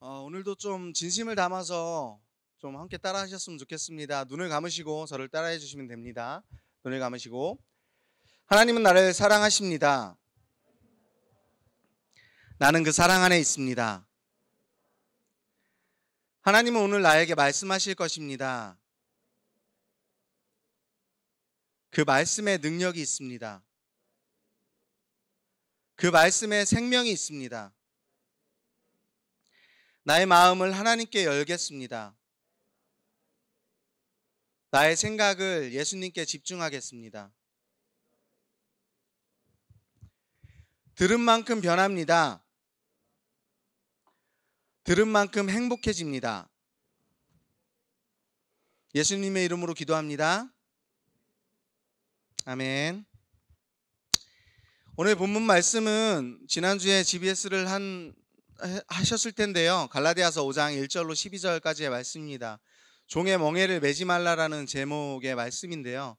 오늘도 좀 진심을 담아서 좀 함께 따라 하셨으면 좋겠습니다. 눈을 감으시고 저를 따라해 주시면 됩니다. 눈을 감으시고. 하나님은 나를 사랑하십니다. 나는 그 사랑 안에 있습니다. 하나님은 오늘 나에게 말씀하실 것입니다. 그 말씀에 능력이 있습니다. 그 말씀에 생명이 있습니다. 나의 마음을 하나님께 열겠습니다. 나의 생각을 예수님께 집중하겠습니다. 들은 만큼 변합니다. 들은 만큼 행복해집니다. 예수님의 이름으로 기도합니다. 아멘. 오늘 본문 말씀은 지난주에 GBS를 하셨을 텐데요. 갈라디아서 5장 1절로 12절까지의 말씀입니다. 종의 멍에를 매지 말라라는 제목의 말씀인데요.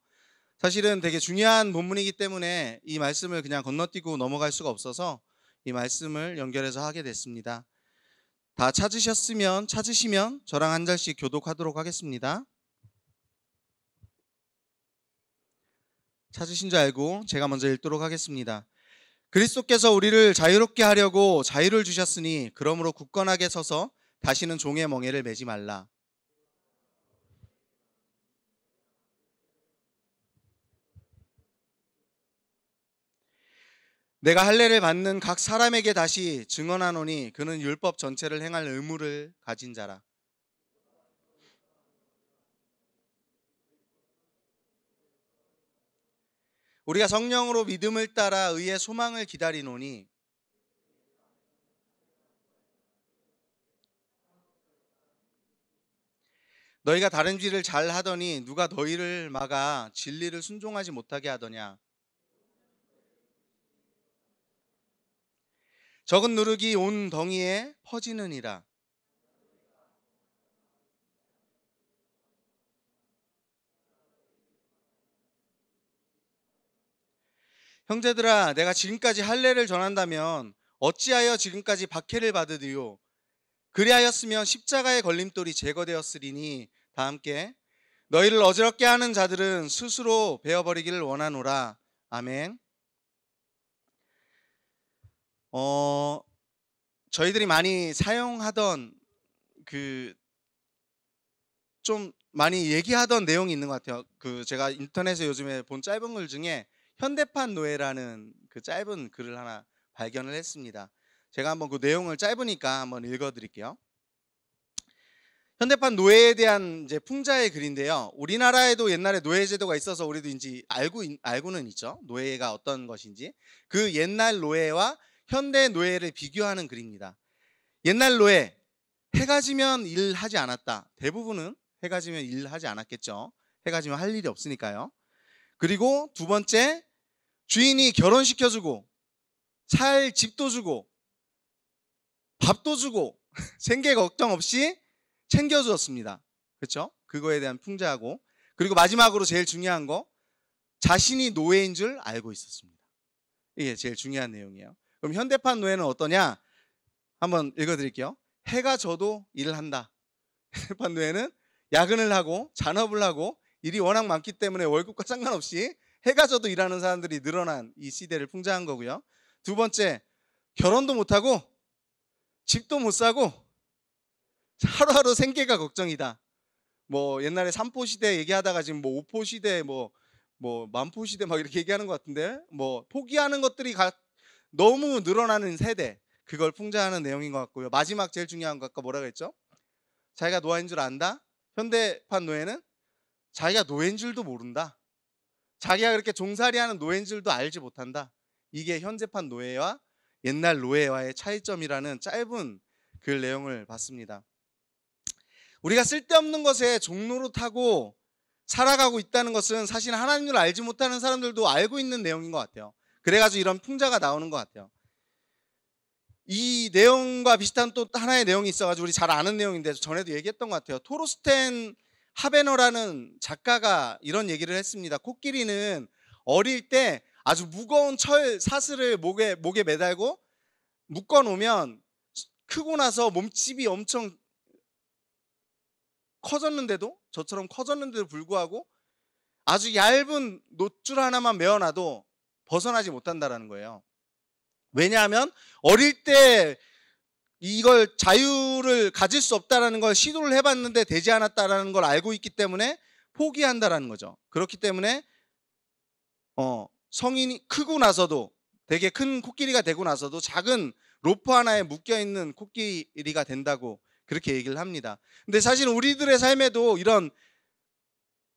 사실은 되게 중요한 본문이기 때문에 이 말씀을 그냥 건너뛰고 넘어갈 수가 없어서 이 말씀을 연결해서 하게 됐습니다. 다 찾으시면 저랑 한 절씩 교독하도록 하겠습니다. 찾으신 줄 알고 제가 먼저 읽도록 하겠습니다. 그리스도께서 우리를 자유롭게 하려고 자유를 주셨으니 그러므로 굳건하게 서서 다시는 종의 멍에를 매지 말라. 내가 할례를 받는 각 사람에게 다시 증언하노니 그는 율법 전체를 행할 의무를 가진 자라. 우리가 성령으로 믿음을 따라 의의 소망을 기다리노니 너희가 다름질을 잘 하더니 누가 너희를 막아 진리를 순종하지 못하게 하더냐. 적은 누룩이 온 덩이에 퍼지느니라. 형제들아, 내가 지금까지 할례를 전한다면 어찌하여 지금까지 박해를 받으리요. 그리하였으면 십자가의 걸림돌이 제거되었으리니 다 함께 너희를 어지럽게 하는 자들은 스스로 베어버리기를 원하노라. 아멘. 저희들이 많이 사용하던 좀 많이 얘기하던 내용이 있는 것 같아요. 제가 인터넷에 요즘에 본 짧은 글 중에 현대판 노예라는 그 짧은 글을 하나 발견을 했습니다. 제가 한번 그 내용을 짧으니까 한번 읽어드릴게요. 현대판 노예에 대한 이제 풍자의 글인데요. 우리나라에도 옛날에 노예 제도가 있어서 우리도 이제 알고는 있죠. 노예가 어떤 것인지. 그 옛날 노예와 현대 노예를 비교하는 글입니다. 옛날 노예, 해가 지면 일하지 않았다. 대부분은 해가 지면 일하지 않았겠죠. 해가 지면 할 일이 없으니까요. 그리고 두 번째, 주인이 결혼시켜주고 살 집도 주고 밥도 주고 생계 걱정 없이 챙겨주었습니다. 그렇죠? 그거에 대한 풍자하고, 그리고 마지막으로 제일 중요한 거, 자신이 노예인 줄 알고 있었습니다. 이게 제일 중요한 내용이에요. 그럼 현대판 노예는 어떠냐? 한번 읽어드릴게요. 해가 져도 일을 한다. 현대판 노예는 야근을 하고 잔업을 하고 일이 워낙 많기 때문에 월급과 상관없이 해가 져도 일하는 사람들이 늘어난 이 시대를 풍자한 거고요. 두 번째, 결혼도 못하고 집도 못 사고 하루하루 생계가 걱정이다. 뭐 옛날에 3포 시대 얘기하다가 지금 뭐 5포 시대 뭐 만포 시대 막 이렇게 얘기하는 것 같은데, 뭐 포기하는 것들이 너무 늘어나는 세대, 그걸 풍자하는 내용인 것 같고요. 마지막 제일 중요한 거 아까 뭐라 그랬죠? 자기가 노예인 줄 안다. 현대판 노예는 자기가 노예인 줄도 모른다. 자기가 그렇게 종살이하는 노예인 줄도 알지 못한다. 이게 현대판 노예와 옛날 노예와의 차이점이라는 짧은 글 내용을 봤습니다. 우리가 쓸데없는 것에 종노릇하고 살아가고 있다는 것은 사실 하나님을 알지 못하는 사람들도 알고 있는 내용인 것 같아요. 그래가지고 이런 풍자가 나오는 것 같아요. 이 내용과 비슷한 또 하나의 내용이 있어가지고 우리 잘 아는 내용인데 전에도 얘기했던 것 같아요. 토르스텐 하베너라는 작가가 이런 얘기를 했습니다. 코끼리는 어릴 때 아주 무거운 철 사슬을 목에 매달고 묶어 놓으면 크고 나서 몸집이 엄청 커졌는데도, 저처럼 커졌는데도 불구하고 아주 얇은 놋줄 하나만 메어놔도 벗어나지 못한다라는 거예요. 왜냐하면 어릴 때 이걸 자유를 가질 수 없다라는 걸 시도를 해봤는데 되지 않았다라는 걸 알고 있기 때문에 포기한다라는 거죠. 그렇기 때문에 성인이 크고 나서도, 되게 큰 코끼리가 되고 나서도 작은 로프 하나에 묶여있는 코끼리가 된다고 그렇게 얘기를 합니다. 근데 사실 우리들의 삶에도 이런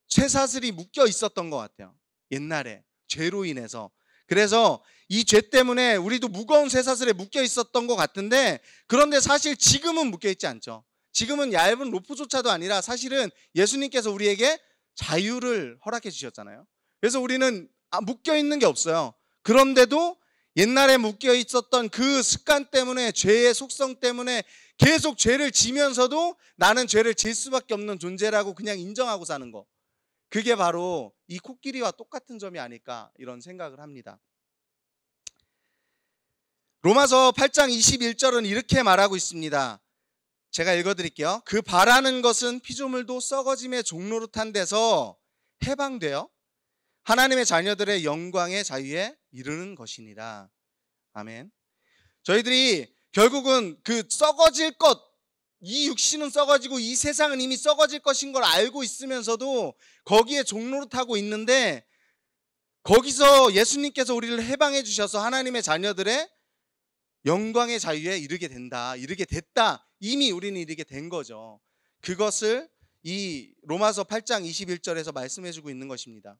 쇠사슬이 묶여 있었던 것 같아요. 옛날에 죄로 인해서. 그래서 이 죄 때문에 우리도 무거운 쇠사슬에 묶여 있었던 것 같은데, 그런데 사실 지금은 묶여 있지 않죠. 지금은 얇은 로프조차도 아니라 사실은 예수님께서 우리에게 자유를 허락해 주셨잖아요. 그래서 우리는 묶여 있는 게 없어요. 그런데도 옛날에 묶여 있었던 그 습관 때문에, 죄의 속성 때문에 계속 죄를 지면서도 나는 죄를 질 수밖에 없는 존재라고 그냥 인정하고 사는 거, 그게 바로 이 코끼리와 똑같은 점이 아닐까, 이런 생각을 합니다. 로마서 8장 21절은 이렇게 말하고 있습니다. 제가 읽어드릴게요. 그 바라는 것은 피조물도 썩어짐의 종노릇한 데서 해방되어 하나님의 자녀들의 영광의 자유에 이르는 것이니라. 아멘. 저희들이 결국은 그 썩어질 것, 이 육신은 썩어지고 이 세상은 이미 썩어질 것인 걸 알고 있으면서도 거기에 종노릇하고 있는데, 거기서 예수님께서 우리를 해방해 주셔서 하나님의 자녀들의 영광의 자유에 이르게 된다, 이르게 됐다, 이미 우리는 이르게 된 거죠. 그것을 이 로마서 8장 21절에서 말씀해 주고 있는 것입니다.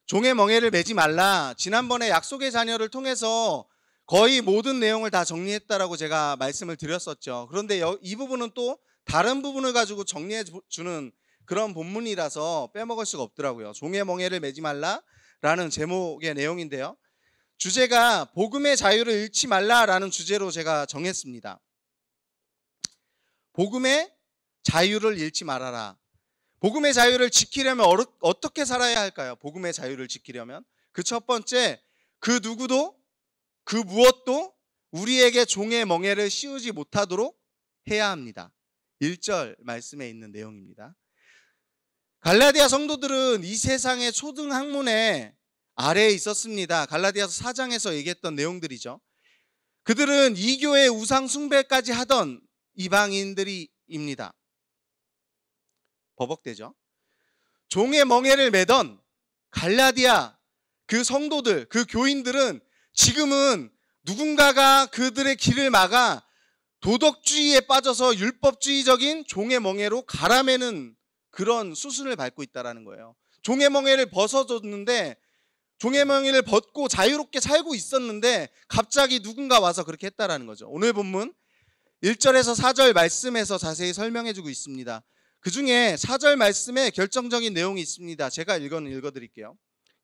종의 멍에를 매지 말라. 지난번에 약속의 자녀를 통해서 거의 모든 내용을 다 정리했다라고 제가 말씀을 드렸었죠. 그런데 이 부분은 또 다른 부분을 가지고 정리해 주는 그런 본문이라서 빼먹을 수가 없더라고요. 종의 멍에를 매지 말라라는 제목의 내용인데요, 주제가 복음의 자유를 잃지 말라라는 주제로 제가 정했습니다. 복음의 자유를 잃지 말아라. 복음의 자유를 지키려면 어떻게 살아야 할까요? 복음의 자유를 지키려면 그 첫 번째, 그 누구도 그 무엇도 우리에게 종의 멍에를 씌우지 못하도록 해야 합니다. 1절 말씀에 있는 내용입니다. 갈라디아 성도들은 이 세상의 초등 학문에 아래에 있었습니다. 갈라디아서 4장에서 얘기했던 내용들이죠. 그들은 이교의 우상 숭배까지 하던 이방인들입니다. 버벅대죠. 종의 멍에를 매던 갈라디아 그 성도들, 그 교인들은 지금은 누군가가 그들의 길을 막아 도덕주의에 빠져서 율법주의적인 종의 멍에로 갈아매는 그런 수순을 밟고 있다는 거예요. 종의 멍에를 벗어줬는데, 종의 멍에를 벗고 자유롭게 살고 있었는데 갑자기 누군가 와서 그렇게 했다라는 거죠. 오늘 본문 1절에서 4절 말씀에서 자세히 설명해 주고 있습니다. 그 중에 4절 말씀에 결정적인 내용이 있습니다. 제가 읽어드릴게요.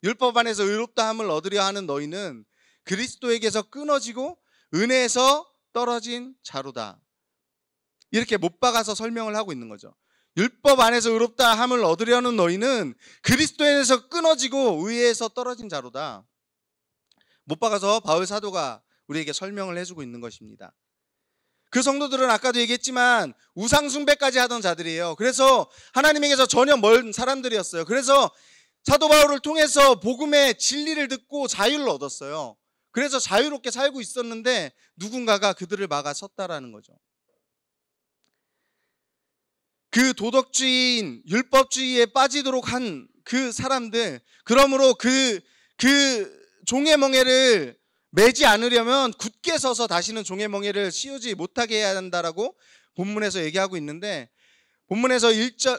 율법 안에서 의롭다 함을 얻으려 하는 너희는 그리스도에게서 끊어지고 은혜에서 떨어진 자로다. 이렇게 못 박아서 설명을 하고 있는 거죠. 율법 안에서 의롭다 함을 얻으려는 너희는 그리스도에서 끊어지고 의에서 떨어진 자로다. 못 박아서 바울 사도가 우리에게 설명을 해주고 있는 것입니다. 그 성도들은 아까도 얘기했지만 우상 숭배까지 하던 자들이에요. 그래서 하나님에게서 전혀 먼 사람들이었어요. 그래서 사도 바울을 통해서 복음의 진리를 듣고 자유를 얻었어요. 그래서 자유롭게 살고 있었는데 누군가가 그들을 막아섰다라는 거죠. 그 도덕주의인 율법주의에 빠지도록 한 그 사람들, 그러므로 그 종의 멍에를 매지 않으려면 굳게 서서 다시는 종의 멍에를 씌우지 못하게 해야 한다라고 본문에서 얘기하고 있는데, 본문에서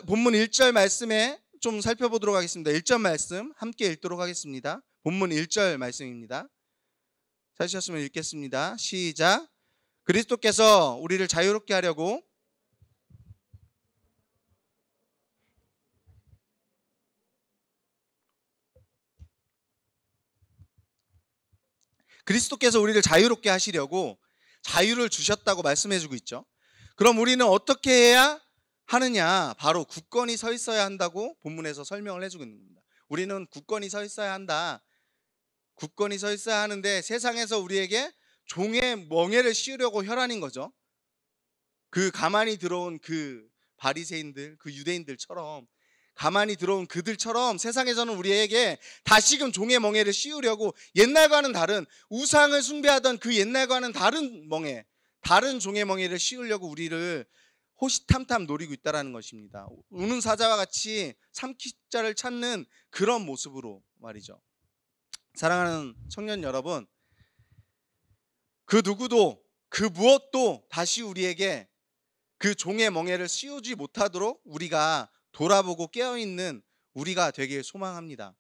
본문 1절 말씀에 좀 살펴보도록 하겠습니다. 1절 말씀 함께 읽도록 하겠습니다. 본문 1절 말씀입니다. 찾으셨으면 읽겠습니다. 시작. 그리스도께서 우리를 자유롭게 하려고 자유롭게 하시려고 자유를 주셨다고 말씀해주고 있죠. 그럼 우리는 어떻게 해야 하느냐? 바로 굳건히 서 있어야 한다고 본문에서 설명을 해주고 있는 겁니다. 우리는 굳건히 서 있어야 한다. 굳건히 서 있어야 하는데 세상에서 우리에게 종의 멍에를 씌우려고 혈안인 거죠. 그 가만히 들어온 그 바리새인들, 그 유대인들처럼, 가만히 들어온 그들처럼 세상에서는 우리에게 다시금 종의 멍에를 씌우려고, 옛날과는 다른, 우상을 숭배하던 그 옛날과는 다른 멍에, 다른 종의 멍에를 씌우려고 우리를 호시탐탐 노리고 있다는 것입니다. 우는 사자와 같이 삼키자를 찾는 그런 모습으로 말이죠. 사랑하는 청년 여러분, 그 누구도, 그 무엇도 다시 우리에게 그 종의 멍에를 씌우지 못하도록 우리가 돌아보고 깨어있는 우리가 되길 소망합니다.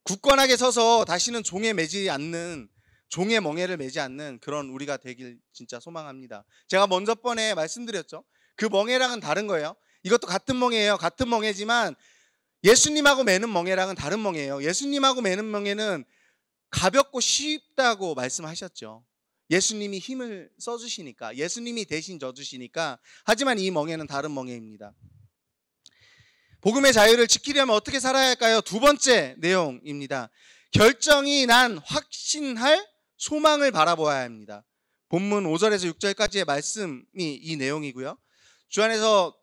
굳건하게 서서 다시는 종에 매지 않는, 종의 멍에를 매지 않는 그런 우리가 되길 진짜 소망합니다. 제가 먼저 번에 말씀드렸죠. 그 멍에랑은 다른 거예요. 이것도 같은 멍에예요. 같은 멍에지만 예수님하고 매는 멍에랑은 다른 멍에예요. 예수님하고 매는 멍에는 가볍고 쉽다고 말씀하셨죠. 예수님이 힘을 써주시니까, 예수님이 대신 져주시니까. 하지만 이 멍에는 다른 멍에입니다. 복음의 자유를 지키려면 어떻게 살아야 할까요? 두 번째 내용입니다. 결정이 난 확신할 소망을 바라보아야 합니다. 본문 5절에서 6절까지의 말씀이 이 내용이고요. 주 안에서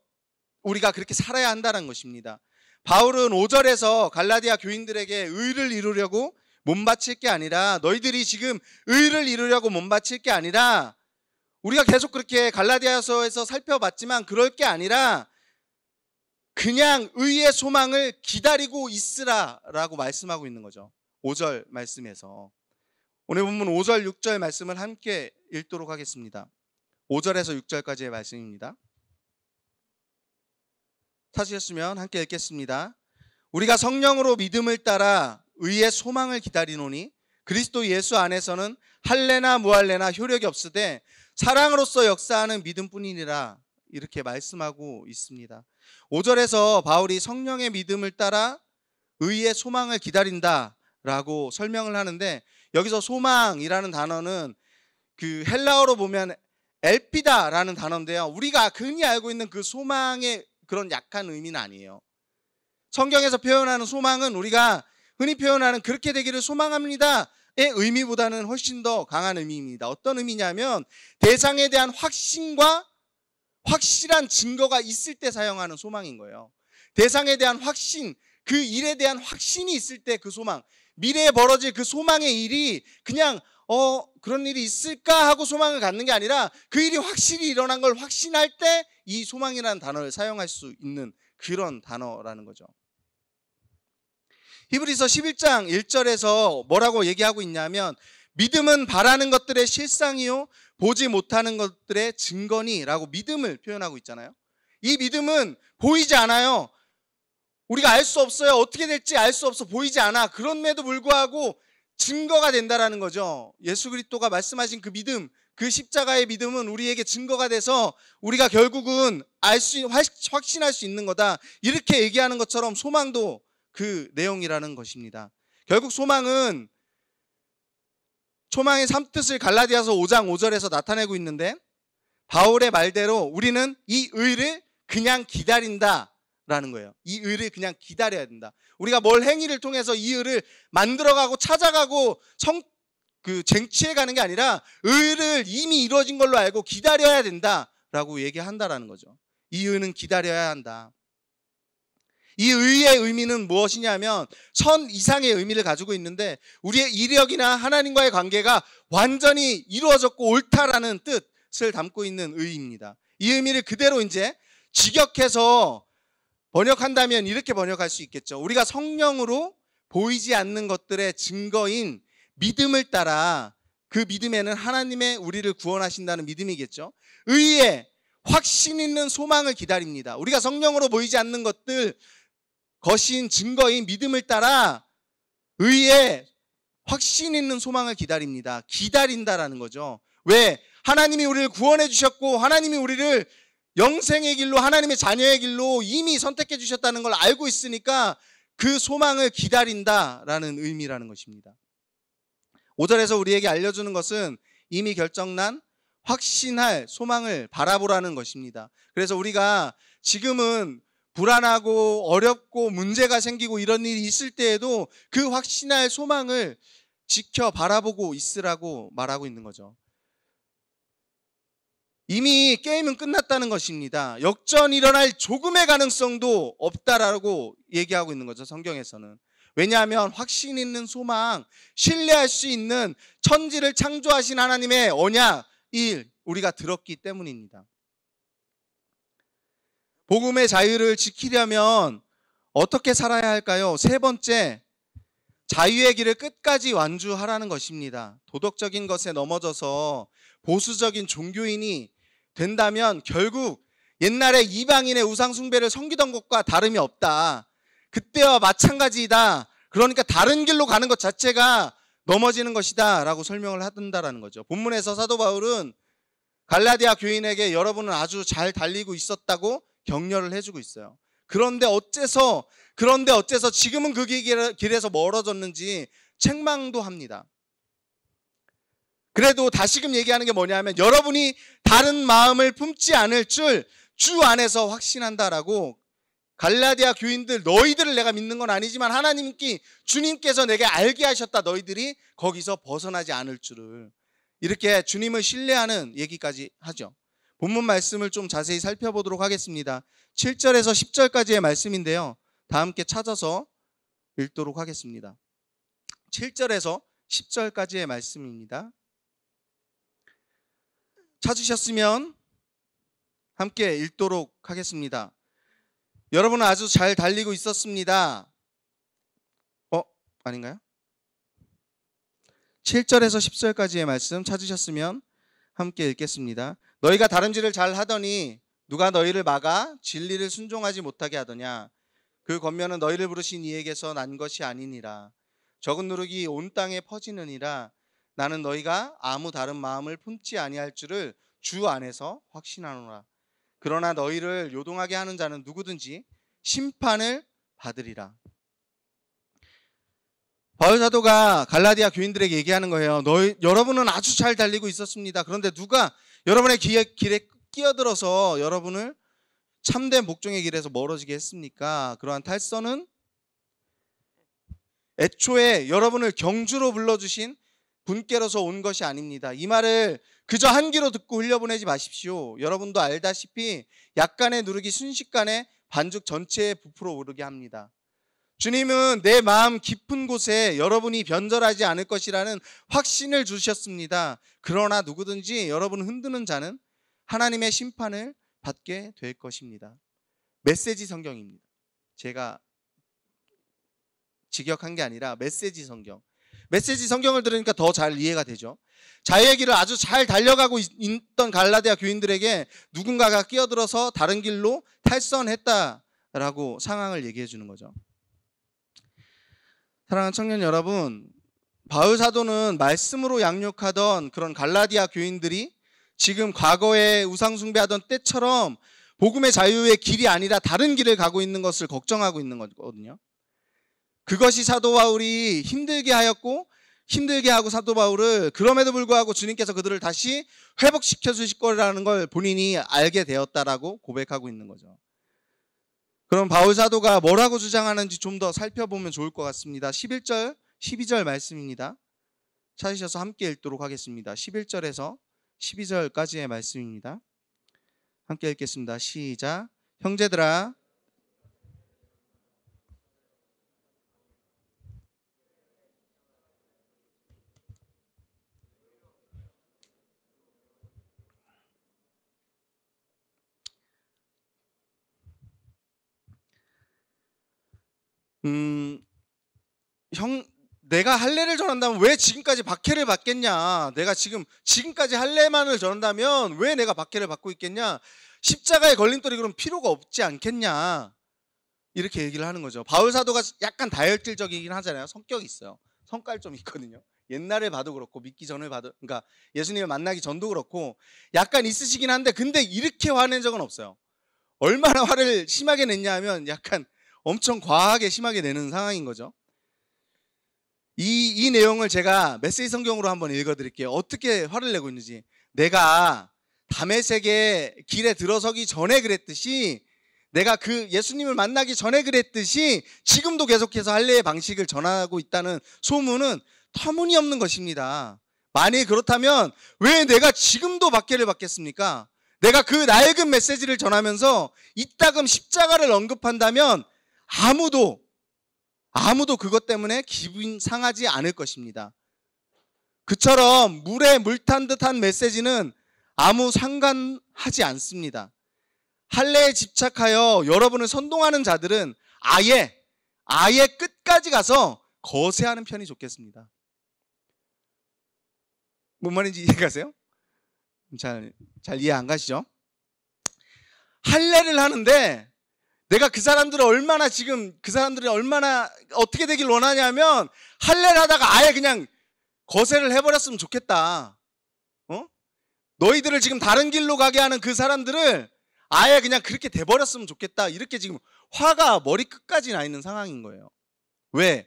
우리가 그렇게 살아야 한다는 것입니다. 바울은 5절에서 갈라디아 교인들에게 의를 이루려고 몸바칠 게 아니라, 너희들이 지금 의를 이루려고 몸바칠 게 아니라, 우리가 계속 그렇게 갈라디아서에서 살펴봤지만 그럴 게 아니라 그냥 의의 소망을 기다리고 있으라라고 말씀하고 있는 거죠. 5절 말씀에서. 오늘 본문 5절 6절 말씀을 함께 읽도록 하겠습니다. 5절에서 6절까지의 말씀입니다. 찾으셨으면 함께 읽겠습니다. 우리가 성령으로 믿음을 따라 의의 소망을 기다리노니 그리스도 예수 안에서는 할례나 무할례나 효력이 없으되 사랑으로서 역사하는 믿음뿐이니라, 이렇게 말씀하고 있습니다. 5절에서 바울이 성령의 믿음을 따라 의의 소망을 기다린다라고 설명을 하는데, 여기서 소망이라는 단어는 그 헬라어로 보면 엘피다라는 단어인데요. 우리가 흔히 알고 있는 그 소망의 그런 약한 의미는 아니에요. 성경에서 표현하는 소망은 우리가 흔히 표현하는 그렇게 되기를 소망합니다의 의미보다는 훨씬 더 강한 의미입니다. 어떤 의미냐면 대상에 대한 확신과 확실한 증거가 있을 때 사용하는 소망인 거예요. 대상에 대한 확신, 그 일에 대한 확신이 있을 때 그 소망, 미래에 벌어질 그 소망의 일이 그냥 그런 일이 있을까 하고 소망을 갖는 게 아니라 그 일이 확실히 일어난 걸 확신할 때 이 소망이라는 단어를 사용할 수 있는 그런 단어라는 거죠. 히브리서 11장 1절에서 뭐라고 얘기하고 있냐면, 믿음은 바라는 것들의 실상이요 보지 못하는 것들의 증거니 라고 믿음을 표현하고 있잖아요. 이 믿음은 보이지 않아요. 우리가 알 수 없어요. 어떻게 될지 알 수 없어. 보이지 않아. 그럼에도 불구하고 증거가 된다라는 거죠. 예수 그리스도가 말씀하신 그 믿음, 그 십자가의 믿음은 우리에게 증거가 돼서 우리가 결국은 확신할 수 있는 거다, 이렇게 얘기하는 것처럼 소망도 그 내용이라는 것입니다. 결국 소망의 3뜻을 갈라디아서 5장 5절에서 나타내고 있는데, 바울의 말대로 우리는 이 의를 그냥 기다린다라는 거예요. 이 의를 그냥 기다려야 된다. 우리가 뭘 행위를 통해서 이 의를 만들어가고 찾아가고 쟁취해가는 게 아니라 의를 이미 이루어진 걸로 알고 기다려야 된다라고 얘기한다라는 거죠. 이 의는 기다려야 한다. 이 의의 의미는 무엇이냐면 선 이상의 의미를 가지고 있는데, 우리의 이력이나 하나님과의 관계가 완전히 이루어졌고 옳다라는 뜻을 담고 있는 의입니다. 이 의미를 그대로 이제 직역해서 번역한다면 이렇게 번역할 수 있겠죠. 우리가 성령으로 보이지 않는 것들의 증거인 믿음을 따라, 그 믿음에는 하나님의 우리를 구원하신다는 믿음이겠죠. 의의 확신 있는 소망을 기다립니다. 우리가 성령으로 보이지 않는 것들 거신 증거인 믿음을 따라 의의 확신 있는 소망을 기다립니다. 기다린다라는 거죠. 왜? 하나님이 우리를 구원해 주셨고 하나님이 우리를 영생의 길로, 하나님의 자녀의 길로 이미 선택해 주셨다는 걸 알고 있으니까 그 소망을 기다린다라는 의미라는 것입니다. 5절에서 우리에게 알려주는 것은 이미 결정난 확신할 소망을 바라보라는 것입니다. 그래서 우리가 지금은 불안하고 어렵고 문제가 생기고 이런 일이 있을 때에도 그 확신할 소망을 지켜 바라보고 있으라고 말하고 있는 거죠. 이미 게임은 끝났다는 것입니다. 역전이 일어날 조금의 가능성도 없다라고 얘기하고 있는 거죠, 성경에서는. 왜냐하면 확신 있는 소망, 신뢰할 수 있는 천지를 창조하신 하나님의 언약, 일 우리가 들었기 때문입니다. 복음의 자유를 지키려면 어떻게 살아야 할까요? 세 번째, 자유의 길을 끝까지 완주하라는 것입니다. 도덕적인 것에 넘어져서 보수적인 종교인이 된다면 결국 옛날에 이방인의 우상 숭배를 섬기던 것과 다름이 없다. 그때와 마찬가지이다. 그러니까 다른 길로 가는 것 자체가 넘어지는 것이다 라고 설명을 한다라는 거죠. 본문에서 사도 바울은 갈라디아 교인에게 여러분은 아주 잘 달리고 있었다고 격려를 해주고 있어요. 그런데 어째서 지금은 그 길에서 멀어졌는지 책망도 합니다. 그래도 다시금 얘기하는 게 뭐냐면 여러분이 다른 마음을 품지 않을 줄 주 안에서 확신한다라고, 갈라디아 교인들 너희들을 내가 믿는 건 아니지만 하나님께 주님께서 내게 알게 하셨다. 너희들이 거기서 벗어나지 않을 줄을. 이렇게 주님을 신뢰하는 얘기까지 하죠. 본문 말씀을 좀 자세히 살펴보도록 하겠습니다. 7절에서 10절까지의 말씀인데요. 다 함께 찾아서 읽도록 하겠습니다. 7절에서 10절까지의 말씀입니다. 찾으셨으면 함께 읽도록 하겠습니다. 여러분은 아주 잘 달리고 있었습니다. 아닌가요? 7절에서 10절까지의 말씀 찾으셨으면 함께 읽겠습니다. 너희가 다름질을 잘 하더니 누가 너희를 막아 진리를 순종하지 못하게 하더냐. 그 권면은 너희를 부르신 이에게서 난 것이 아니니라. 적은 누룩이 온 땅에 퍼지느니라. 나는 너희가 아무 다른 마음을 품지 아니할 줄을 주 안에서 확신하노라. 그러나 너희를 요동하게 하는 자는 누구든지 심판을 받으리라. 바울 사도가 갈라디아 교인들에게 얘기하는 거예요. 여러분은 아주 잘 달리고 있었습니다. 그런데 누가 여러분의 길에 끼어들어서 여러분을 참된 복종의 길에서 멀어지게 했습니까? 그러한 탈선은 애초에 여러분을 경주로 불러주신 분께로서 온 것이 아닙니다. 이 말을 그저 한 귀로 듣고 흘려보내지 마십시오. 여러분도 알다시피 약간의 누룩이 순식간에 반죽 전체에 부풀어 오르게 합니다. 주님은 내 마음 깊은 곳에 여러분이 변절하지 않을 것이라는 확신을 주셨습니다. 그러나 누구든지 여러분을 흔드는 자는 하나님의 심판을 받게 될 것입니다. 메시지 성경입니다. 제가 직역한 게 아니라 메시지 성경. 메시지 성경을 들으니까 더 잘 이해가 되죠. 자유의 길을 아주 잘 달려가고 있던 갈라디아 교인들에게 누군가가 끼어들어서 다른 길로 탈선했다라고 상황을 얘기해 주는 거죠. 사랑하는 청년 여러분, 바울 사도는 말씀으로 양육하던 그런 갈라디아 교인들이 지금 과거에 우상 숭배하던 때처럼 복음의 자유의 길이 아니라 다른 길을 가고 있는 것을 걱정하고 있는 거거든요. 그것이 사도 바울이 힘들게 하고 사도 바울을 그럼에도 불구하고 주님께서 그들을 다시 회복시켜 주실 거라는 걸 본인이 알게 되었다라고 고백하고 있는 거죠. 그럼 바울 사도가 뭐라고 주장하는지 좀 더 살펴보면 좋을 것 같습니다. 11절, 12절 말씀입니다. 찾으셔서 함께 읽도록 하겠습니다. 11절에서 12절까지의 말씀입니다. 함께 읽겠습니다. 시작. 형제들아, 내가 할례를 전한다면 왜 지금까지 박해를 받겠냐? 내가 지금까지 할례만을 전한다면 왜 내가 박해를 받고 있겠냐? 십자가의 걸림돌이 그럼 필요가 없지 않겠냐? 이렇게 얘기를 하는 거죠. 바울 사도가 약간 다혈질적이긴 하잖아요. 성격이 있어요. 성깔 좀 있거든요. 옛날에 봐도 그렇고 믿기 전에 봐도, 그러니까 예수님을 만나기 전도 그렇고 약간 있으시긴 한데, 근데 이렇게 화낸 적은 없어요. 얼마나 화를 심하게 냈냐 하면 약간 엄청 과하게 심하게 내는 상황인 거죠. 이 내용을 제가 메시지 성경으로 한번 읽어드릴게요. 어떻게 화를 내고 있는지. 내가 다메섹의 길에 들어서기 전에 그랬듯이, 내가 그 예수님을 만나기 전에 그랬듯이 지금도 계속해서 할례의 방식을 전하고 있다는 소문은 터무니없는 것입니다. 만일 그렇다면 왜 내가 지금도 박해를 받겠습니까? 내가 그 낡은 메시지를 전하면서 이따금 십자가를 언급한다면 아무도 그것 때문에 기분 상하지 않을 것입니다. 그처럼 물에 물 탄 듯한 메시지는 아무 상관하지 않습니다. 할례에 집착하여 여러분을 선동하는 자들은 아예 끝까지 가서 거세하는 편이 좋겠습니다. 뭔 말인지 이해가세요? 잘 이해 안 가시죠? 할례를 하는데 내가 그 사람들이 얼마나 어떻게 되길 원하냐면 할례를 하다가 아예 그냥 거세를 해버렸으면 좋겠다. 너희들을 지금 다른 길로 가게 하는 그 사람들을 아예 그냥 그렇게 돼버렸으면 좋겠다. 이렇게 지금 화가 머리 끝까지 나 있는 상황인 거예요. 왜?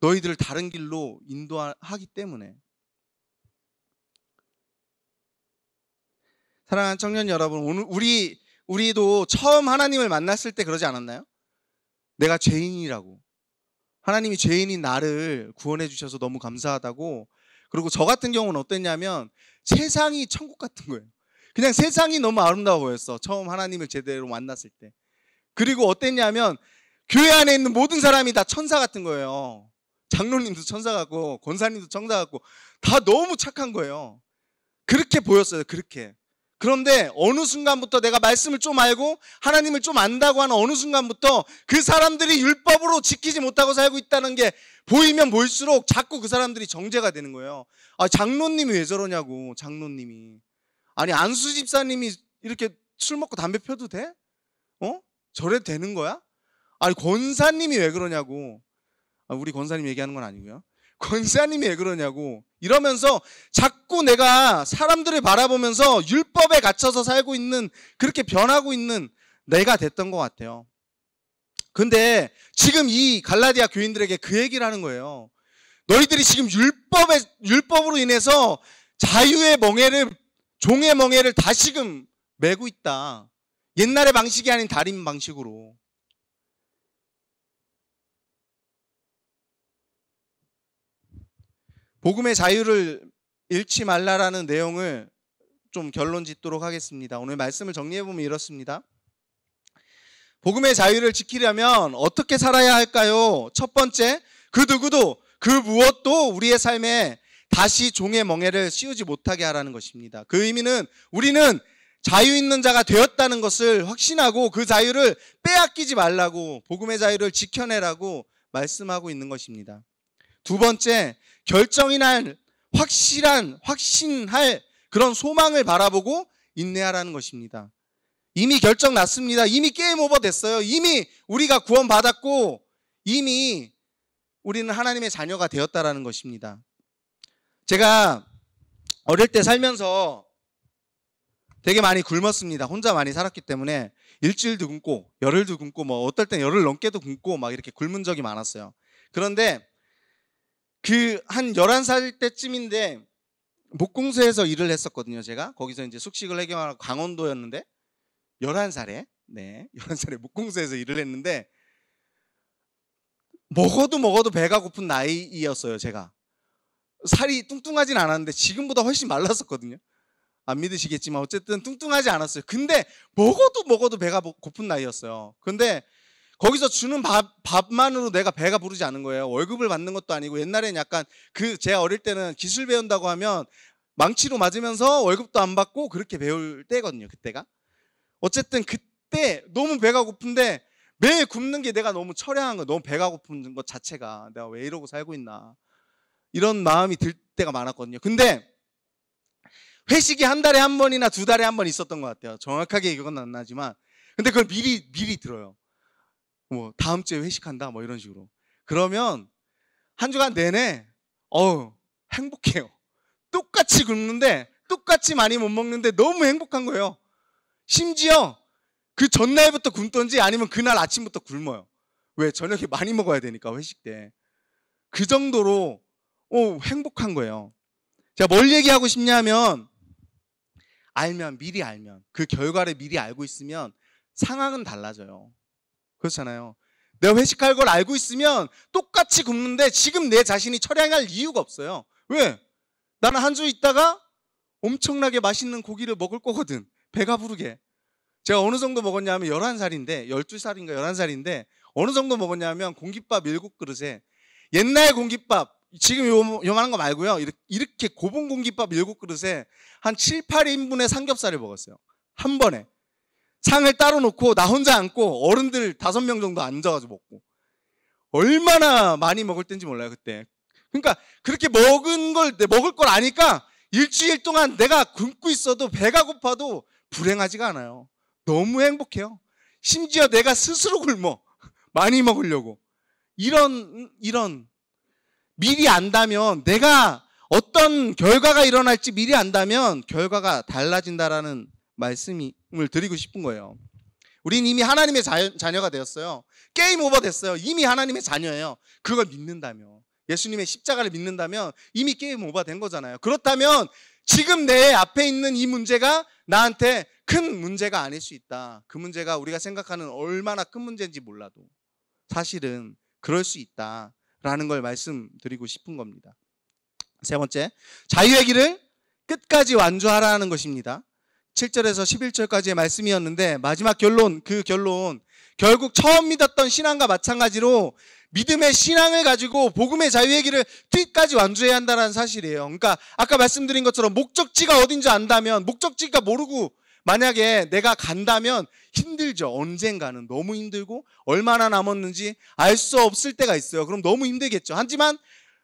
너희들을 다른 길로 인도하기 때문에. 사랑하는 청년 여러분, 오늘 우리도 처음 하나님을 만났을 때 그러지 않았나요? 내가 죄인이라고. 하나님이 죄인인 나를 구원해 주셔서 너무 감사하다고. 그리고 저 같은 경우는 어땠냐면 세상이 천국 같은 거예요. 그냥 세상이 너무 아름다워 보였어. 처음 하나님을 제대로 만났을 때. 그리고 어땠냐면 교회 안에 있는 모든 사람이 다 천사 같은 거예요. 장로님도 천사 같고 권사님도 천사 같고 다 너무 착한 거예요. 그렇게 보였어요. 그렇게. 그런데 어느 순간부터 내가 말씀을 좀 알고 하나님을 좀 안다고 하는 어느 순간부터 그 사람들이 율법으로 지키지 못하고 살고 있다는 게 보이면 볼수록 자꾸 그 사람들이 정죄가 되는 거예요. 장로님이 왜 저러냐고. 장로님이. 아니 안수 집사님이 이렇게 술 먹고 담배 펴도 돼? 저래도 되는 거야? 아니 권사님이 왜 그러냐고. 우리 권사님 얘기하는 건 아니고요. 권사님이 왜 그러냐고. 이러면서 자꾸 내가 사람들을 바라보면서 율법에 갇혀서 살고 있는, 그렇게 변하고 있는 내가 됐던 것 같아요. 근데 지금 이 갈라디아 교인들에게 그 얘기를 하는 거예요. 너희들이 지금 율법으로 인해서 자유의 멍에를, 종의 멍에를 다시금 메고 있다. 옛날의 방식이 아닌 다른 방식으로. 복음의 자유를 잃지 말라라는 내용을 좀 결론 짓도록 하겠습니다. 오늘 말씀을 정리해보면 이렇습니다. 복음의 자유를 지키려면 어떻게 살아야 할까요? 첫 번째, 그 누구도 그 무엇도 우리의 삶에 다시 종의 멍에를 씌우지 못하게 하라는 것입니다. 그 의미는 우리는 자유 있는 자가 되었다는 것을 확신하고 그 자유를 빼앗기지 말라고, 복음의 자유를 지켜내라고 말씀하고 있는 것입니다. 두 번째, 결정이 날 확신할 그런 소망을 바라보고 인내하라는 것입니다. 이미 결정 났습니다. 이미 게임 오버 됐어요. 이미 우리가 구원받았고 이미 우리는 하나님의 자녀가 되었다라는 것입니다. 제가 어릴 때 살면서 되게 많이 굶었습니다. 혼자 많이 살았기 때문에 일주일도 굶고 열흘도 굶고 뭐 어떨 땐 열흘 넘게도 굶고 막 이렇게 굶은 적이 많았어요. 그런데 한 11살 때쯤인데 목공소에서 일을 했었거든요. 제가 거기서 이제 숙식을 해결하고 강원도였는데 11살에 11살에 목공소에서 일을 했는데 먹어도 배가 고픈 나이였어요. 제가 살이 뚱뚱하진 않았는데 지금보다 훨씬 말랐었거든요. 안 믿으시겠지만 어쨌든 뚱뚱하지 않았어요. 근데 먹어도 배가 고픈 나이였어요. 근데 거기서 주는 밥만으로 내가 배가 부르지 않은 거예요. 월급을 받는 것도 아니고, 옛날에는 약간 제가 어릴 때는 기술 배운다고 하면 망치로 맞으면서 월급도 안 받고 그렇게 배울 때거든요. 그때가. 어쨌든 그때 너무 배가 고픈데 매일 굶는 게 내가 너무 처량한 거예요. 너무 배가 고픈 것 자체가 내가 왜 이러고 살고 있나 이런 마음이 들 때가 많았거든요. 근데 회식이 한 달에 한 번이나 두 달에 한 번 있었던 것 같아요. 정확하게 기억은 안 나지만. 근데 그걸 미리 들어요. 뭐 다음 주에 회식한다 뭐 이런 식으로. 그러면 한 주간 내내 행복해요. 똑같이 굶는데 똑같이 많이 못 먹는데 너무 행복한 거예요. 심지어 그 전날부터 굶던지 아니면 그날 아침부터 굶어요. 왜? 저녁에 많이 먹어야 되니까, 회식 때. 그 정도로 행복한 거예요. 제가 뭘 얘기하고 싶냐면 미리 알면 그 결과를 미리 알고 있으면 상황은 달라져요. 그렇잖아요. 내가 회식할 걸 알고 있으면 똑같이 굶는데 지금 내 자신이 철양할 이유가 없어요. 왜? 나는 한 주 있다가 엄청나게 맛있는 고기를 먹을 거거든. 배가 부르게. 제가 어느 정도 먹었냐면 11살인데 12살인가 11살인데 어느 정도 먹었냐면 공깃밥 7그릇에, 옛날 공깃밥 지금 요만한 거 말고요, 이렇게 고분 공깃밥 7그릇에 한 7, 8인분의 삼겹살을 먹었어요. 한 번에 상을 따로 놓고 나 혼자 앉고 어른들 5명 정도 앉아가지고 먹고. 얼마나 많이 먹을 때인지 몰라요 그때. 그러니까 그렇게 먹을 걸 아니까 일주일 동안 내가 굶고 있어도 배가 고파도 불행하지가 않아요. 너무 행복해요. 심지어 내가 스스로 굶어. 많이 먹으려고. 이런 미리 안다면, 내가 어떤 결과가 일어날지 미리 안다면 결과가 달라진다라는 말씀을 드리고 싶은 거예요. 우린 이미 하나님의 자녀가 되었어요. 게임 오버 됐어요. 이미 하나님의 자녀예요. 그걸 믿는다면, 예수님의 십자가를 믿는다면 이미 게임 오버 된 거잖아요. 그렇다면 지금 내 앞에 있는 이 문제가 나한테 큰 문제가 아닐 수 있다. 그 문제가 우리가 생각하는 얼마나 큰 문제인지 몰라도 사실은 그럴 수 있다라는 걸 말씀드리고 싶은 겁니다. 세 번째, 자유의 길을 끝까지 완주하라는 것입니다. 7절에서 11절까지의 말씀이었는데 마지막 결론, 결국 처음 믿었던 신앙과 마찬가지로 믿음의 신앙을 가지고 복음의 자유의 길을 끝까지 완주해야 한다는 사실이에요. 그러니까 아까 말씀드린 것처럼 목적지가 어딘지 안다면, 목적지가 모르고 만약에 내가 간다면 힘들죠. 언젠가는 너무 힘들고 얼마나 남았는지 알 수 없을 때가 있어요. 그럼 너무 힘들겠죠. 하지만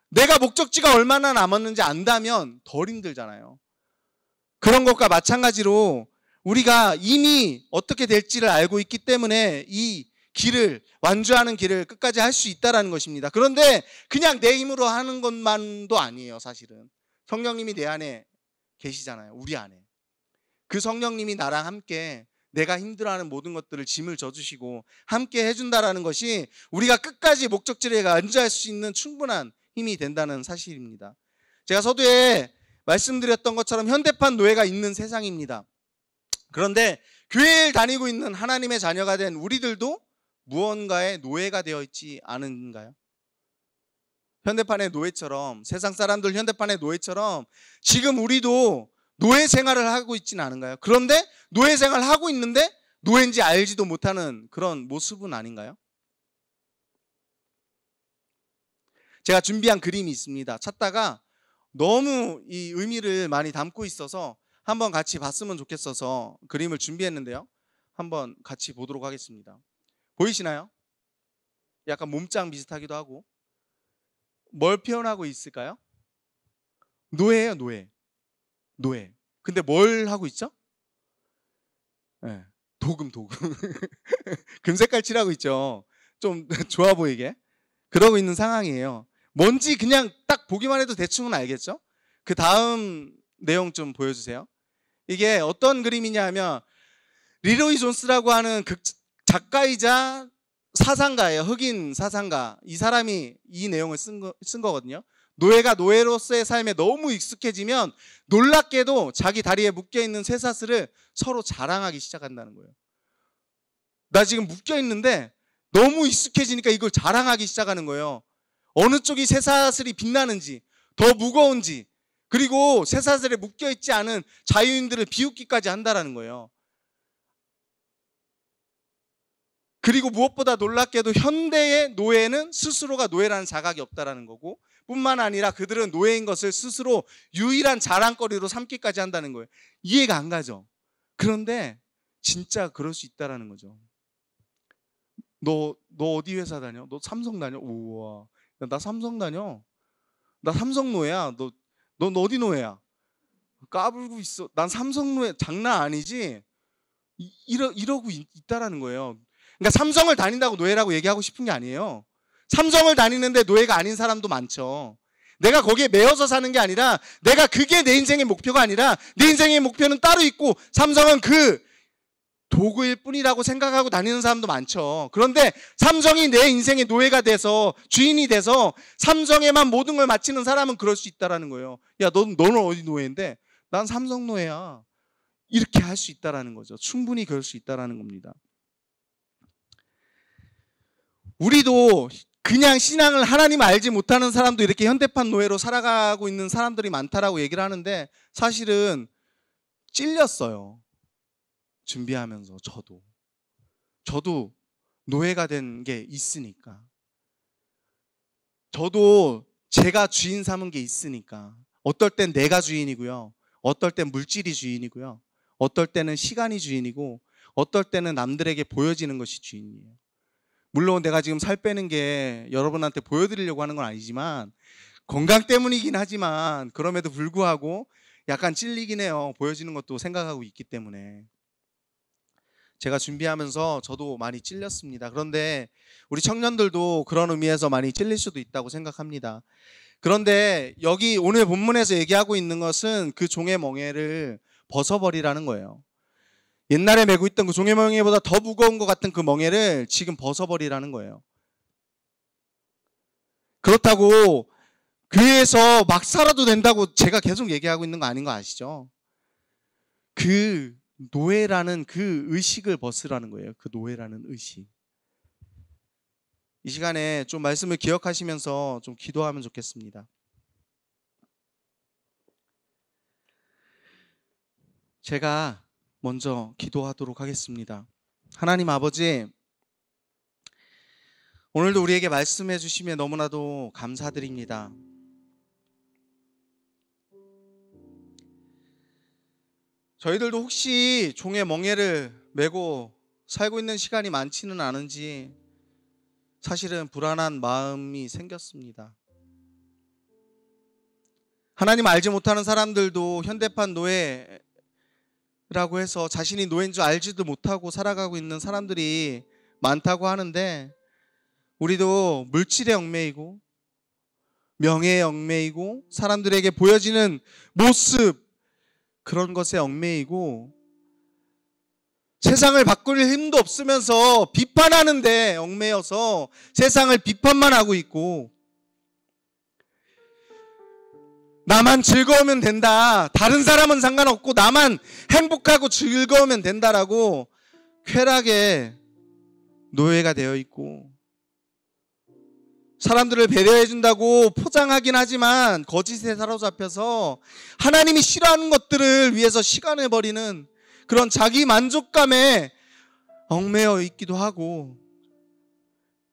내가 목적지가 얼마나 남았는지 안다면 덜 힘들잖아요. 그런 것과 마찬가지로 우리가 이미 어떻게 될지를 알고 있기 때문에 이 길을, 완주하는 길을 끝까지 할 수 있다는 것입니다. 그런데 그냥 내 힘으로 하는 것만도 아니에요. 사실은 성령님이 내 안에 계시잖아요. 우리 안에. 그 성령님이 나랑 함께 내가 힘들어하는 모든 것들을 짐을 져주시고 함께 해준다라는 것이 우리가 끝까지 목적지에 완주할 수 있는 충분한 힘이 된다는 사실입니다. 제가 서두에 말씀드렸던 것처럼 현대판 노예가 있는 세상입니다. 그런데 교회를 다니고 있는 하나님의 자녀가 된 우리들도 무언가의 노예가 되어 있지 않은가요? 현대판의 노예처럼, 세상 사람들 현대판의 노예처럼 지금 우리도 노예 생활을 하고 있지는 않은가요? 그런데 노예 생활을 하고 있는데 노예인지 알지도 못하는 그런 모습은 아닌가요? 제가 준비한 그림이 있습니다. 찾다가 너무 이 의미를 많이 담고 있어서 한번 같이 봤으면 좋겠어서 그림을 준비했는데요. 한번 같이 보도록 하겠습니다. 보이시나요? 약간 몸짱 비슷하기도 하고. 뭘 표현하고 있을까요? 노예예요, 노예. 노예. 근데 뭘 하고 있죠? 네, 도금. 금색깔 칠하고 있죠. 좀 좋아 보이게. 그러고 있는 상황이에요. 뭔지 그냥 딱 보기만 해도 대충은 알겠죠? 그 다음 내용 좀 보여주세요. 이게 어떤 그림이냐 하면 리로이 존스라고 하는 작가이자 사상가예요. 흑인 사상가. 이 사람이 이 내용을 쓴 거거든요. 노예가 노예로서의 삶에 너무 익숙해지면 놀랍게도 자기 다리에 묶여있는 쇠사슬을 서로 자랑하기 시작한다는 거예요. 나 지금 묶여있는데 너무 익숙해지니까 이걸 자랑하기 시작하는 거예요. 어느 쪽이 쇠사슬이 빛나는지, 더 무거운지, 그리고 쇠사슬에 묶여있지 않은 자유인들을 비웃기까지 한다는 거예요. 그리고 무엇보다 놀랍게도 현대의 노예는 스스로가 노예라는 자각이 없다는 거고, 뿐만 아니라 그들은 노예인 것을 스스로 유일한 자랑거리로 삼기까지 한다는 거예요. 이해가 안 가죠? 그런데 진짜 그럴 수 있다는 거죠. 너 어디 회사 다녀? 너 삼성 다녀? 우와, 나 삼성 다녀. 나 삼성 노예야. 넌 어디 노예야? 까불고 있어. 난 삼성 노예. 장난 아니지? 이러고 있다라는 거예요. 그러니까 삼성을 다닌다고 노예라고 얘기하고 싶은 게 아니에요. 삼성을 다니는데 노예가 아닌 사람도 많죠. 내가 거기에 매여서 사는 게 아니라, 내가 그게 내 인생의 목표가 아니라 내 인생의 목표는 따로 있고 삼성은 그 도구일 뿐이라고 생각하고 다니는 사람도 많죠. 그런데 삼성이 내 인생의 노예가 돼서, 주인이 돼서 삼성에만 모든 걸 마치는 사람은 그럴 수 있다는 거예요. 야, 너는 어디 노예인데? 난 삼성 노예야. 이렇게 할 수 있다는 거죠. 충분히 그럴 수 있다는 겁니다. 우리도 그냥 신앙을 하나님 알지 못하는 사람도 이렇게 현대판 노예로 살아가고 있는 사람들이 많다라고 얘기를 하는데 사실은 찔렸어요. 준비하면서 저도 노예가 된 게 있으니까. 저도 제가 주인 삼은 게 있으니까. 어떨 땐 내가 주인이고요. 어떨 땐 물질이 주인이고요. 어떨 때는 시간이 주인이고 어떨 때는 남들에게 보여지는 것이 주인이에요. 물론 내가 지금 살 빼는 게 여러분한테 보여드리려고 하는 건 아니지만 건강 때문이긴 하지만 그럼에도 불구하고 약간 찔리긴 해요. 보여지는 것도 생각하고 있기 때문에. 제가 준비하면서 저도 많이 찔렸습니다. 그런데 우리 청년들도 그런 의미에서 많이 찔릴 수도 있다고 생각합니다. 그런데 여기 오늘 본문에서 얘기하고 있는 것은 그 종의 멍에를 벗어버리라는 거예요. 옛날에 메고 있던 그 종의 멍에보다 더 무거운 것 같은 그 멍에를 지금 벗어버리라는 거예요. 그렇다고 교회에서 막 살아도 된다고 제가 계속 얘기하고 있는 거 아닌 거 아시죠? 그 노예라는 그 의식을 벗으라는 거예요. 그 노예라는 의식. 이 시간에 좀 말씀을 기억하시면서 좀 기도하면 좋겠습니다. 제가 먼저 기도하도록 하겠습니다. 하나님 아버지, 오늘도 우리에게 말씀해 주시며 너무나도 감사드립니다. 저희들도 혹시 종의 멍에를 메고 살고 있는 시간이 많지는 않은지 사실은 불안한 마음이 생겼습니다. 하나님 알지 못하는 사람들도 현대판 노예 라고 해서 자신이 노예인 줄 알지도 못하고 살아가고 있는 사람들이 많다고 하는데 우리도 물질에 얽매이고 명예에 얽매이고 사람들에게 보여지는 모습 그런 것에 얽매이고 세상을 바꿀 힘도 없으면서 비판하는데 얽매여서 세상을 비판만 하고 있고 나만 즐거우면 된다. 다른 사람은 상관없고 나만 행복하고 즐거우면 된다라고 쾌락의 노예가 되어 있고 사람들을 배려해 준다고 포장하긴 하지만 거짓에 사로잡혀서 하나님이 싫어하는 것들을 위해서 시간을 버리는 그런 자기 만족감에 얽매여 있기도 하고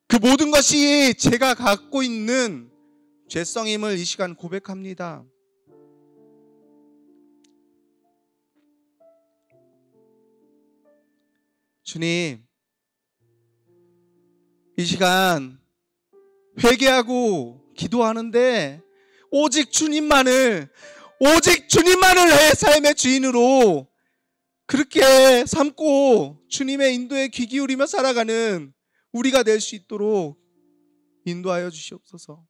그 모든 것이 제가 갖고 있는 죄성임을 이 시간 고백합니다. 주님, 이 시간 회개하고 기도하는데 오직 주님만을 내 삶의 주인으로 그렇게 삼고 주님의 인도에 귀 기울이며 살아가는 우리가 될 수 있도록 인도하여 주시옵소서.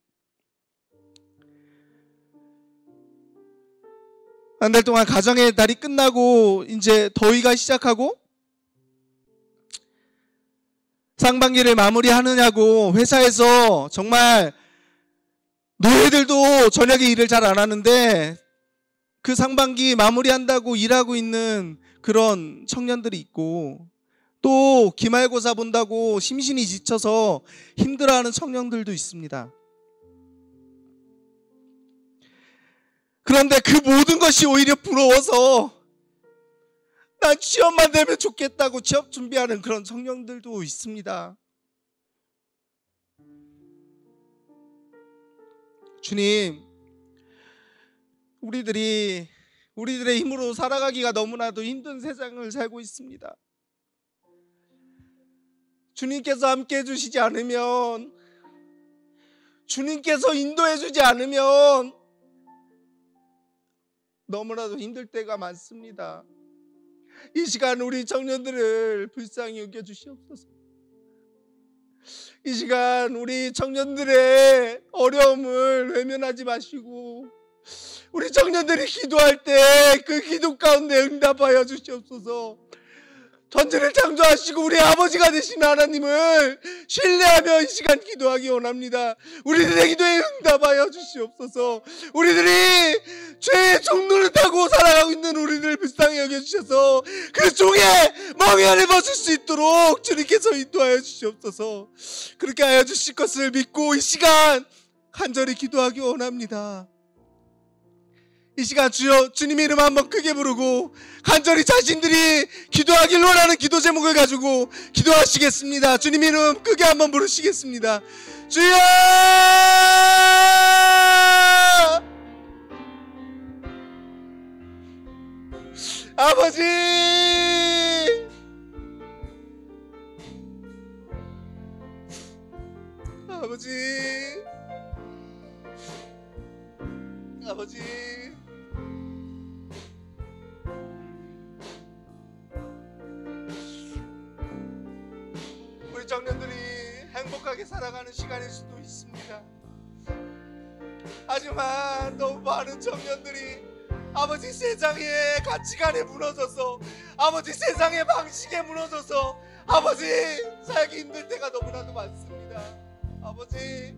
한 달 동안 가정의 달이 끝나고 이제 더위가 시작하고 상반기를 마무리하느냐고 회사에서 정말 노예들도 저녁에 일을 잘 안 하는데 그 상반기 마무리한다고 일하고 있는 그런 청년들이 있고 또 기말고사 본다고 심신이 지쳐서 힘들어하는 청년들도 있습니다. 그런데 그 모든 것이 오히려 부러워서 난 취업만 되면 좋겠다고 취업 준비하는 그런 청년들도 있습니다. 주님, 우리들의 힘으로 살아가기가 너무나도 힘든 세상을 살고 있습니다. 주님께서 함께 해주시지 않으면, 주님께서 인도해 주지 않으면 너무나도 힘들 때가 많습니다. 이 시간 우리 청년들을 불쌍히 여겨주시옵소서. 이 시간 우리 청년들의 어려움을 외면하지 마시고 우리 청년들이 기도할 때 그 기도 가운데 응답하여 주시옵소서. 천지를 창조하시고 우리 아버지가 되신 하나님을 신뢰하며 이 시간 기도하기 원합니다. 우리들의 기도에 응답하여 주시옵소서. 우리들이 죄의 종로를 타고 살아가고 있는 우리들을 불쌍히 여겨주셔서 그 종의 멍에를 벗을 수 있도록 주님께서 인도하여 주시옵소서. 그렇게 하여 주실 것을 믿고 이 시간 간절히 기도하기 원합니다. 이 시간 주님의 이름 한번 크게 부르고 간절히 자신들이 기도하길 원하는 기도 제목을 가지고 기도하시겠습니다. 주님의 이름 크게 한번 부르시겠습니다. 주여! 아버지! 아버지! 아버지! 우리 청년들이 행복하게 살아가는 시간일 수도 있습니다. 하지만 너무 많은 청년들이 아버지 세상의 가치관에 무너져서 아버지 세상의 방식에 무너져서 아버지 살기 힘들 때가 너무나도 많습니다. 아버지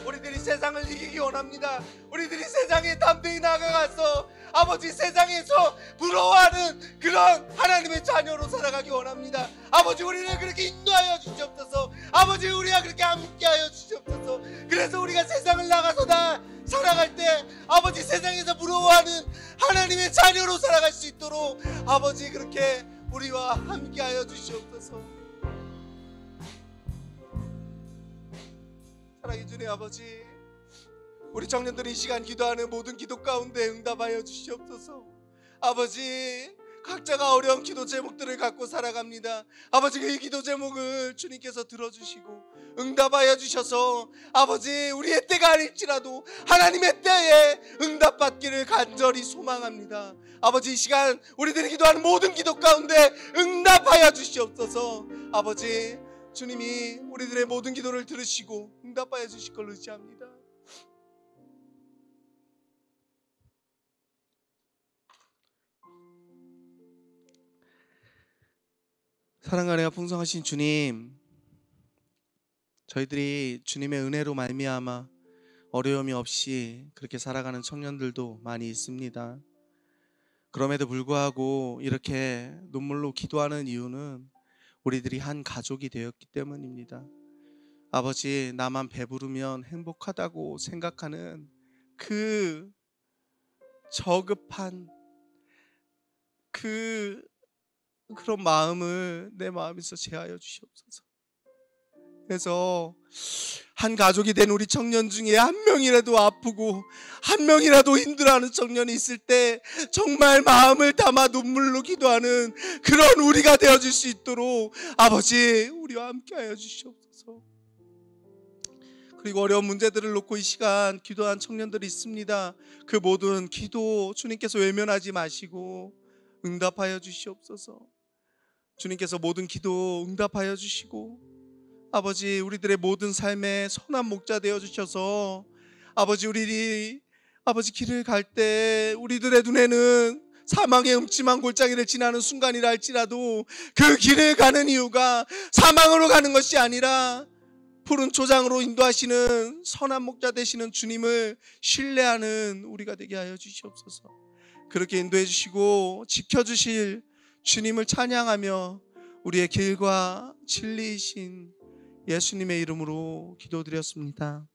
우리들이 세상을 이기기 원합니다. 우리들이 세상에 담대히 나아가서 아버지 세상에서 부러워하는 그런 하나님의 자녀로 살아가기 원합니다. 아버지 우리를 그렇게 인도하여 주시옵소서. 아버지 우리와 그렇게 함께하여 주시옵소서. 그래서 우리가 세상을 나가서 살아갈 때 아버지 세상에서 부러워하는 하나님의 자녀로 살아갈 수 있도록 아버지 그렇게 우리와 함께하여 주시옵소서. 사랑의 주님 아버지, 우리 청년들이 이 시간 기도하는 모든 기도 가운데 응답하여 주시옵소서. 아버지 각자가 어려운 기도 제목들을 갖고 살아갑니다. 아버지 그 기도 제목을 주님께서 들어주시고 응답하여 주셔서 아버지 우리의 때가 아닐지라도 하나님의 때에 응답받기를 간절히 소망합니다. 아버지 이 시간 우리들이 기도하는 모든 기도 가운데 응답하여 주시옵소서. 아버지 주님이 우리들의 모든 기도를 들으시고 응답하여 주실 걸 의지합니다. 사랑과 은혜가 풍성하신 주님, 저희들이 주님의 은혜로 말미암아 어려움이 없이 그렇게 살아가는 청년들도 많이 있습니다. 그럼에도 불구하고 이렇게 눈물로 기도하는 이유는 우리들이 한 가족이 되었기 때문입니다. 아버지 나만 배부르면 행복하다고 생각하는 그 저급한 그런 마음을 내 마음에서 제하여 주시옵소서. 그래서 한 가족이 된 우리 청년 중에 한 명이라도 아프고 한 명이라도 힘들어하는 청년이 있을 때 정말 마음을 담아 눈물로 기도하는 그런 우리가 되어줄 수 있도록 아버지 우리와 함께하여 주시옵소서. 그리고 어려운 문제들을 놓고 이 시간 기도한 청년들이 있습니다. 그 모든 기도 주님께서 외면하지 마시고 응답하여 주시옵소서. 주님께서 모든 기도 응답하여 주시고 아버지 우리들의 모든 삶에 선한 목자 되어 주셔서 아버지 우리 아버지 길을 갈 때 우리들의 눈에는 사망의 음침한 골짜기를 지나는 순간이라 할지라도 그 길을 가는 이유가 사망으로 가는 것이 아니라 푸른 초장으로 인도하시는 선한 목자 되시는 주님을 신뢰하는 우리가 되게 하여 주시옵소서. 그렇게 인도해 주시고 지켜주실 주님을 찬양하며 우리의 길과 진리이신 예수님의 이름으로 기도드렸습니다.